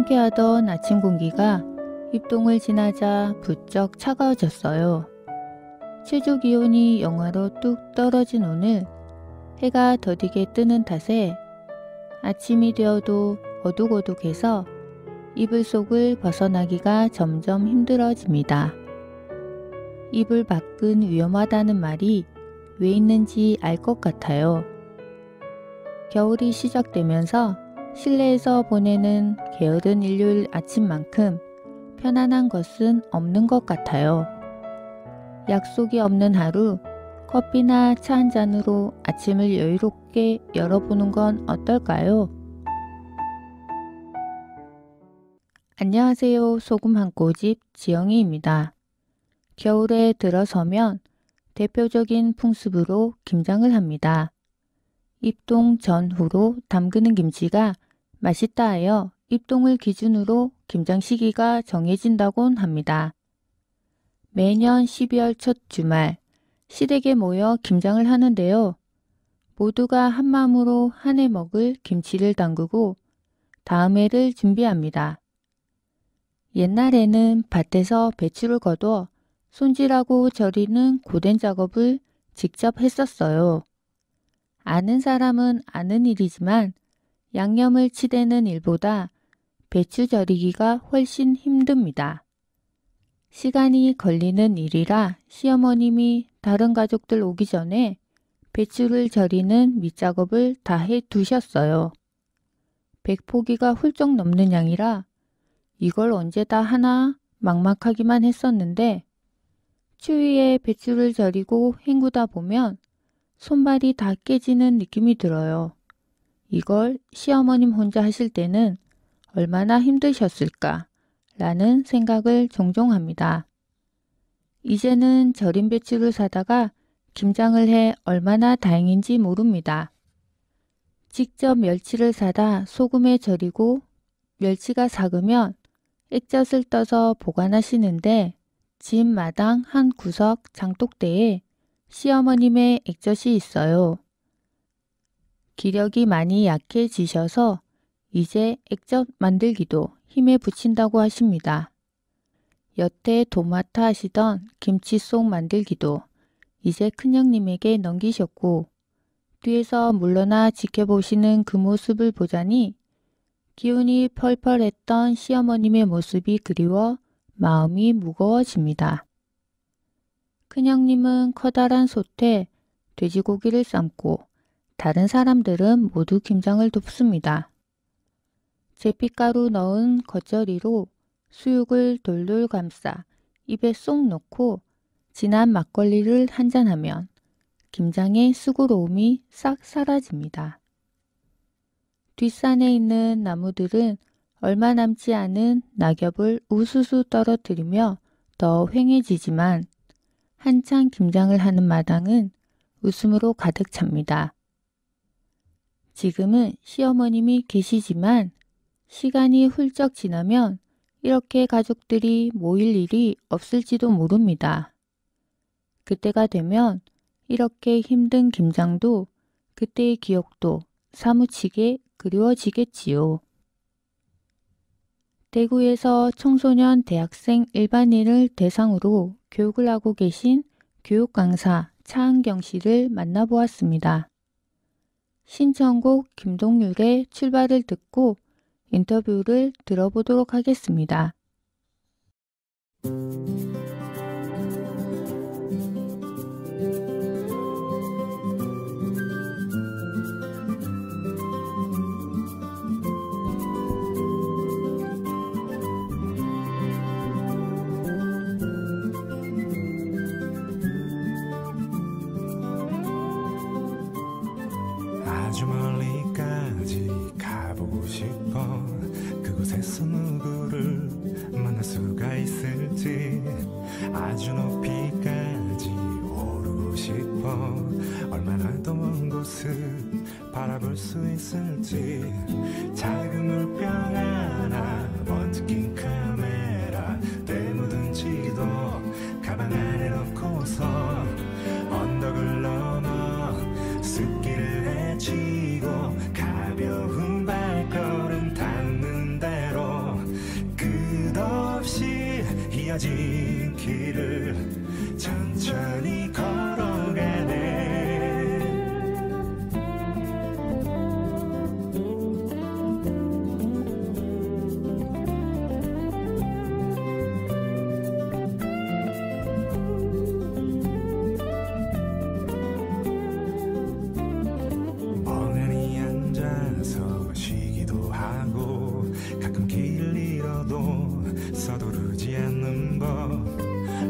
상쾌하던 아침 공기가 입동을 지나자 부쩍 차가워졌어요. 최저 기온이 영하로 뚝 떨어진 오늘 해가 더디게 뜨는 탓에 아침이 되어도 어둑어둑해서 이불 속을 벗어나기가 점점 힘들어집니다. 이불 밖은 위험하다는 말이 왜 있는지 알 것 같아요. 겨울이 시작되면서 실내에서 보내는 게으른 일요일 아침만큼 편안한 것은 없는 것 같아요. 약속이 없는 하루, 커피나 차 한 잔으로 아침을 여유롭게 열어보는 건 어떨까요? 안녕하세요. 소금 한 꼬집 지영이입니다. 겨울에 들어서면 대표적인 풍습으로 김장을 합니다. 입동 전후로 담그는 김치가 맛있다 하여 입동을 기준으로 김장 시기가 정해진다곤 합니다. 매년 12월 첫 주말 시댁에 모여 김장을 하는데요. 모두가 한마음으로 한 해 먹을 김치를 담그고 다음 해를 준비합니다. 옛날에는 밭에서 배추를 거둬 손질하고 절이는 고된 작업을 직접 했었어요. 아는 사람은 아는 일이지만 양념을 치대는 일보다 배추 절이기가 훨씬 힘듭니다. 시간이 걸리는 일이라 시어머님이 다른 가족들 오기 전에 배추를 절이는 밑작업을 다 해 두셨어요. 100포기가 훌쩍 넘는 양이라 이걸 언제 다 하나 막막하기만 했었는데 추위에 배추를 절이고 헹구다 보면 손발이 다 깨지는 느낌이 들어요. 이걸 시어머님 혼자 하실 때는 얼마나 힘드셨을까 라는 생각을 종종 합니다. 이제는 절인 배추를 사다가 김장을 해 얼마나 다행인지 모릅니다. 직접 멸치를 사다 소금에 절이고 멸치가 삭으면 액젓을 떠서 보관하시는데 집 마당 한 구석 장독대에 시어머님의 액젓이 있어요. 기력이 많이 약해지셔서 이제 액젓 만들기도 힘에 부친다고 하십니다. 여태 도맡아 하시던 김치속 만들기도 이제 큰형님에게 넘기셨고 뒤에서 물러나 지켜보시는 그 모습을 보자니 기운이 펄펄했던 시어머님의 모습이 그리워 마음이 무거워집니다. 큰형님은 커다란 솥에 돼지고기를 삶고 다른 사람들은 모두 김장을 돕습니다. 제피가루 넣은 겉절이로 수육을 돌돌 감싸 입에 쏙 넣고 진한 막걸리를 한잔하면 김장의 수고로움이 싹 사라집니다. 뒷산에 있는 나무들은 얼마 남지 않은 낙엽을 우수수 떨어뜨리며 더 휑해지지만 한창 김장을 하는 마당은 웃음으로 가득 찹니다. 지금은 시어머님이 계시지만 시간이 훌쩍 지나면 이렇게 가족들이 모일 일이 없을지도 모릅니다. 그때가 되면 이렇게 힘든 김장도 그때의 기억도 사무치게 그리워지겠지요. 대구에서 청소년 대학생 일반인을 대상으로 교육을 하고 계신 교육 강사 차은경 씨를 만나보았습니다. 신청곡 김동률의 출발을 듣고 인터뷰를 들어보도록 하겠습니다. 아주 멀리까지 가보고 싶어. 그곳에서 누구를 만날 수가 있을지. 아주 높이까지 오르고 싶어. 얼마나 더 먼 곳을 바라볼 수 있을지. 작은 물병 하나, 번뜩 낀 카메라, 때 묻은 지도 가방 안에 넣고서 언덕을 넘어 숲길을 헤치고 가벼운 발걸음 닿는 대로 이어진 길을 천천히 걸어가네. 멍하니 앉아서 쉬기도 하고 가끔 길을 잃어도 서두르지 않는 법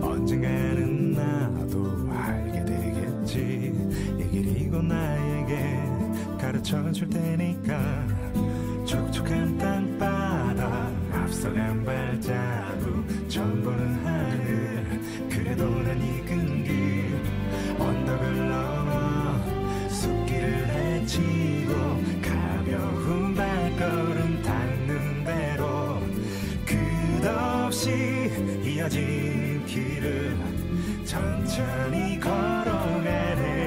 언젠가는 나도 알게 되겠지. 이 길이고 나에게 가르쳐 줄 테니까. 촉촉한 땅바닥 앞서간 발자국 처음 보는 하늘 그래도 난 익은 길 언덕을 넘어 숲길을 헤치고 가벼운 발걸음 닿는 대로 끝없이 이어진 길을 천천히 걸어가네.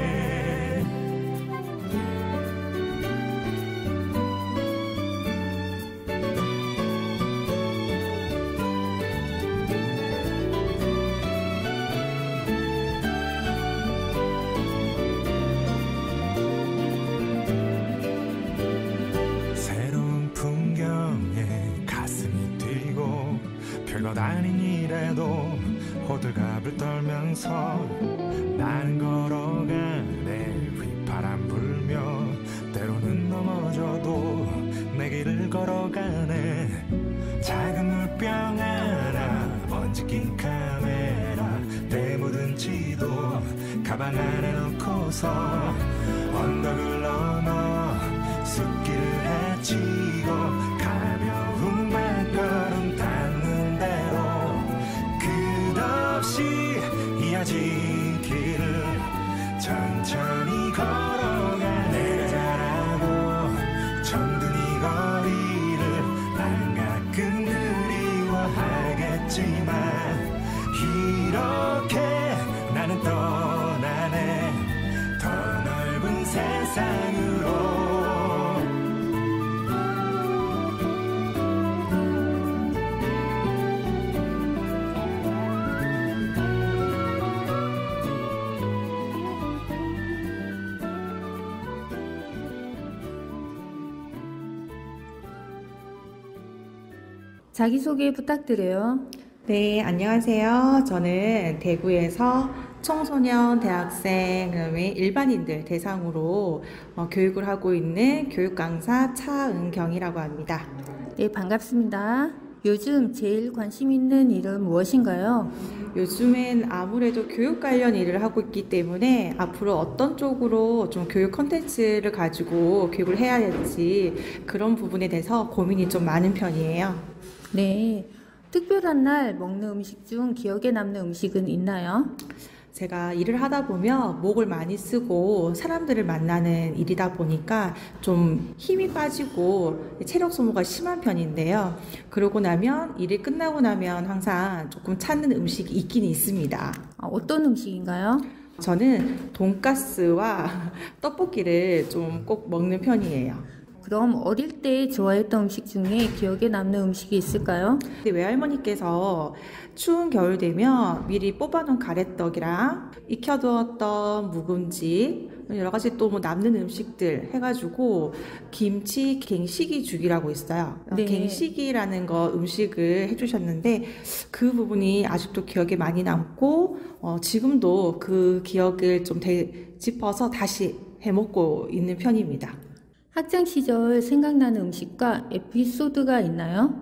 새로운 풍경에 가슴이 뛰고 별것 아닌 일에도 호들갑을 떨면서 나는 걸어가네. 휘파람 불며 때로는 넘어져도 내 길을 걸어가네. 작은 물병 하나 먼지 낀 카메라 때 묻은 지도 가방 안에 넣고서 언덕을 넘어 숲길을 헤치고 가벼운 발걸음 닿는 대로 끝없이 이어진 길을 천천히 걸어가. 내가 잘하고 정든 이 거리를 난 가끔 그리워하겠지만 이렇게 나는 떠나네. 더 넓은 세상으로. 자기소개 부탁드려요. 네, 안녕하세요. 저는 대구에서 청소년, 대학생, 그다음에 일반인들 대상으로 교육을 하고 있는 교육강사 차은경이라고 합니다. 네, 반갑습니다. 요즘 제일 관심 있는 일은 무엇인가요? 요즘엔 아무래도 교육 관련 일을 하고 있기 때문에 앞으로 어떤 쪽으로 좀 교육 콘텐츠를 가지고 교육을 해야 될지 그런 부분에 대해서 고민이 좀 많은 편이에요. 네, 특별한 날 먹는 음식 중 기억에 남는 음식은 있나요? 제가 일을 하다 보면 목을 많이 쓰고 사람들을 만나는 일이다 보니까 좀 힘이 빠지고 체력 소모가 심한 편인데요. 그러고 나면 일이 끝나고 나면 항상 조금 찾는 음식이 있긴 있습니다. 어떤 음식인가요? 저는 돈가스와 떡볶이를 좀 꼭 먹는 편이에요. 그럼 어릴 때 좋아했던 음식 중에 기억에 남는 음식이 있을까요? 근데 외할머니께서 추운 겨울 되면 미리 뽑아놓은 가래떡이랑 익혀두었던 묵은지 여러 가지 또 뭐 남는 음식들 해가지고 김치 갱식이죽이라고 있어요. 네. 갱식이라는 거 음식을 해주셨는데 그 부분이 아직도 기억에 많이 남고 지금도 그 기억을 좀 되짚어서 다시 해먹고 있는 편입니다. 학창 시절 생각나는 음식과 에피소드가 있나요?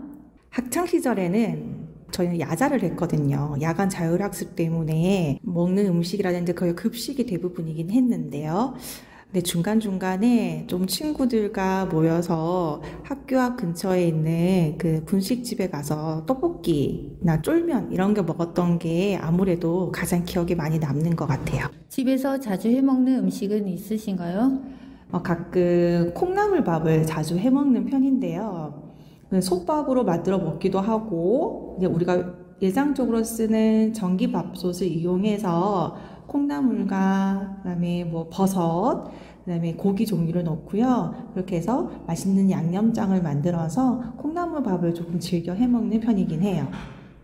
학창 시절에는 저희는 야자를 했거든요. 야간 자율학습 때문에 먹는 음식이라든지 거의 급식이 대부분이긴 했는데요. 근데 중간중간에 좀 친구들과 모여서 학교 앞 근처에 있는 그 분식집에 가서 떡볶이나 쫄면 이런 거 먹었던 게 아무래도 가장 기억에 많이 남는 것 같아요. 집에서 자주 해먹는 음식은 있으신가요? 가끔 콩나물밥을 자주 해먹는 편인데요. 솥밥으로 만들어 먹기도 하고 이제 우리가 일상적으로 쓰는 전기밥솥을 이용해서 콩나물과 그다음에 뭐 버섯, 그다음에 고기 종류를 넣고요. 그렇게 해서 맛있는 양념장을 만들어서 콩나물밥을 조금 즐겨 해먹는 편이긴 해요.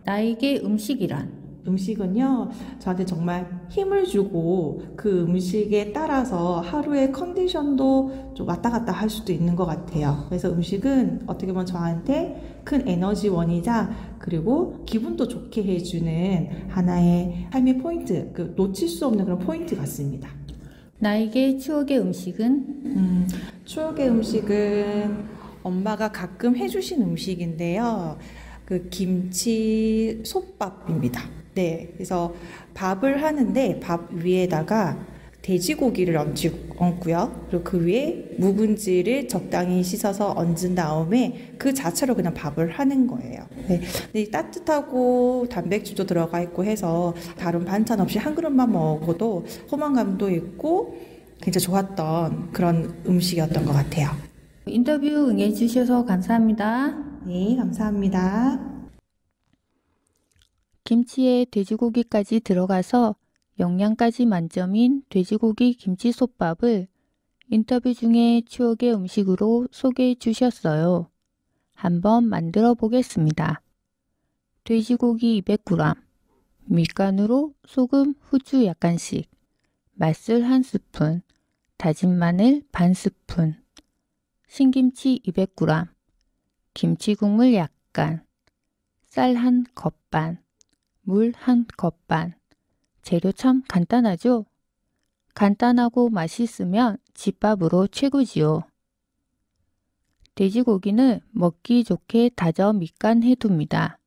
나에게 음식이란? 음식은요, 저한테 정말 힘을 주고 그 음식에 따라서 하루의 컨디션도 좀 왔다 갔다 할 수도 있는 것 같아요. 그래서 음식은 어떻게 보면 저한테 큰 에너지원이자 그리고 기분도 좋게 해주는 하나의 삶의 포인트, 놓칠 수 없는 그런 포인트 같습니다. 나에게 추억의 음식은? 추억의 음식은 엄마가 가끔 해주신 음식인데요. 그 김치 솥밥입니다. 네, 그래서 밥을 하는데 밥 위에다가 돼지고기를 얹고요. 그리고 그 위에 묵은지를 적당히 씻어서 얹은 다음에 그 자체로 그냥 밥을 하는 거예요. 네, 근데 따뜻하고 단백질도 들어가 있고 해서 다른 반찬 없이 한 그릇만 먹어도 포만감도 있고 굉장히 좋았던 그런 음식이었던 것 같아요. 인터뷰 응해주셔서 감사합니다. 네, 감사합니다. 김치에 돼지고기까지 들어가서 영양까지 만점인 돼지고기 김치솥밥을 인터뷰 중에 추억의 음식으로 소개해 주셨어요. 한번 만들어 보겠습니다. 돼지고기 200g, 밑간으로 소금, 후추 약간씩, 맛술 1스푼, 다진 마늘 반 스푼, 신김치 200g, 김치 국물 약간, 쌀 1컵 반, 물 1컵 반. 재료 참 간단하죠? 간단하고 맛있으면 집밥으로 최고지요. 돼지고기는 먹기 좋게 다져 밑간해 둡니다.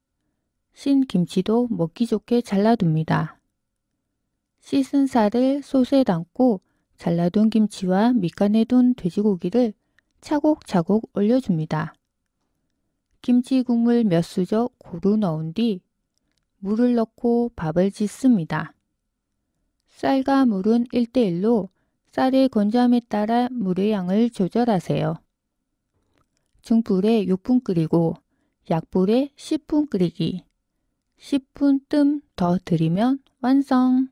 신김치도 먹기 좋게 잘라둡니다. 씻은 살을 솥에 담고 잘라둔 김치와 밑간해둔 돼지고기를 차곡차곡 올려줍니다. 김치 국물 몇 수저 고루 넣은 뒤 물을 넣고 밥을 짓습니다. 쌀과 물은 1대1로 쌀의 건조함에 따라 물의 양을 조절하세요. 중불에 6분 끓이고 약불에 10분 끓이기. 10분 뜸 더 들이면 완성!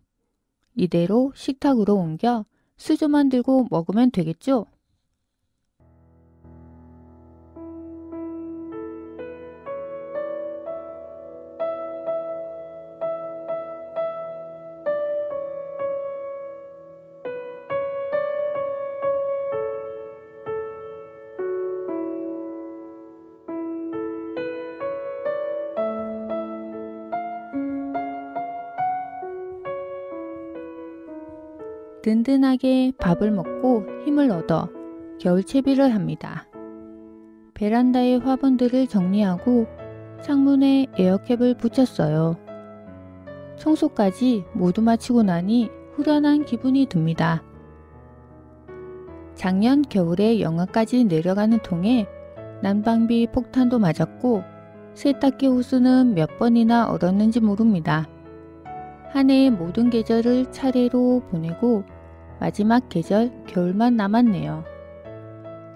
이대로 식탁으로 옮겨 수저만 들고 먹으면 되겠죠? 든든하게 밥을 먹고 힘을 얻어 겨울 채비를 합니다. 베란다의 화분들을 정리하고 창문에 에어캡을 붙였어요. 청소까지 모두 마치고 나니 후련한 기분이 듭니다. 작년 겨울에 영하까지 내려가는 통에 난방비 폭탄도 맞았고 세탁기 호스는 몇 번이나 얼었는지 모릅니다. 한 해의 모든 계절을 차례로 보내고 마지막 계절 겨울만 남았네요.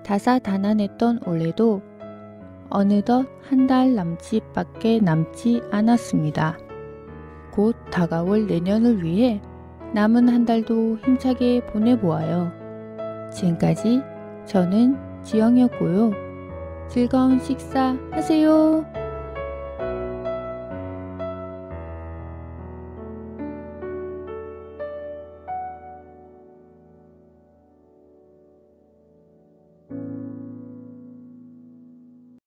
다사다난했던 올해도 어느덧 한 달 남짓밖에 남지 않았습니다. 곧 다가올 내년을 위해 남은 한 달도 힘차게 보내보아요. 지금까지 저는 지영이었고요. 즐거운 식사 하세요.